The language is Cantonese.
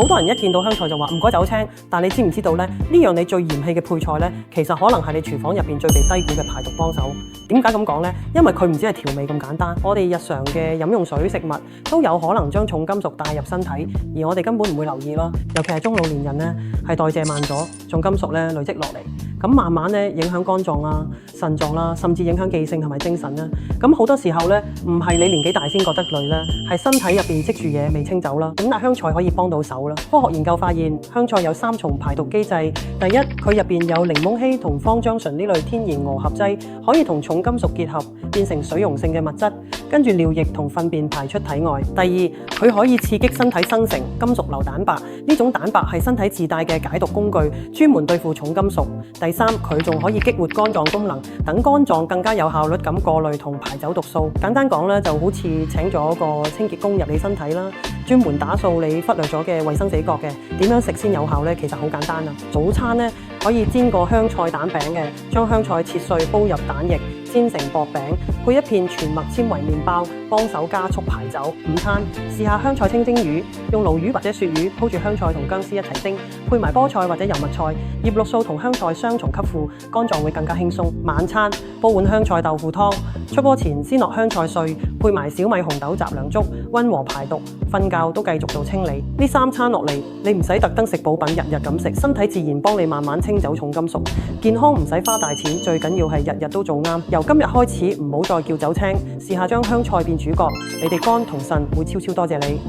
好多人一見到香菜就話唔該走青，但你知唔知道呢？呢樣你最嫌棄嘅配菜呢，其實可能係你廚房入邊最被低估嘅排毒幫手。點解咁講呢？因為佢唔止係調味咁簡單，我哋日常嘅飲用水、食物都有可能將重金屬帶入身體，而我哋根本唔會留意咯。尤其係中老年人呢，係代謝慢咗，重金屬咧累積落嚟，咁慢慢咧影響肝臟啦、腎臟啦，甚至影響記性同埋精神啦。咁好多時候咧，唔係你年紀大先覺得累咧，係身體入邊積住嘢未清走啦。咁但香菜可以幫到手啦。科學研究發現，香菜有3重排毒機制。第一，佢入邊有檸檬烯同芳樟醇呢類天然螯合劑，可以同重金屬結合，變成水溶性嘅物質，跟住尿液同糞便排出體外。第二，佢可以刺激身體生成金屬硫蛋白，呢種蛋白係身體自帶嘅解毒工具，專門對付重金屬。第三，佢仲可以激活肝臟功能，等肝臟更加有效率咁過濾同排走毒素。簡單講咧，就好似請咗個清潔工入你身體啦，專門打掃你忽略咗嘅衛生死角嘅。點樣食先有效呢？其實好簡單啊！早餐咧可以煎個香菜蛋餅嘅，將香菜切碎煲入蛋液，煎成薄餅，配一片全麥纖維麵包，幫手加速排走。午餐試下香菜清蒸魚，用鱸魚或者鱈魚鋪住香菜同薑絲一齊蒸，配埋菠菜或者油麥菜，葉綠素同香菜雙重吸附，肝臟會更加輕鬆。晚餐煲碗香菜豆腐湯，出鍋前先落香菜碎，配埋小米紅豆雜糧粥，溫和排毒。瞓覺都繼續做清理。呢3餐落嚟，你唔使特登食補品，日日咁食，身體自然幫你慢慢清走重金屬。健康唔使花大錢，最緊要係日日都做啱。由今日開始唔好再叫走青，試下將香菜變主角，你哋肝同腎會超多謝你。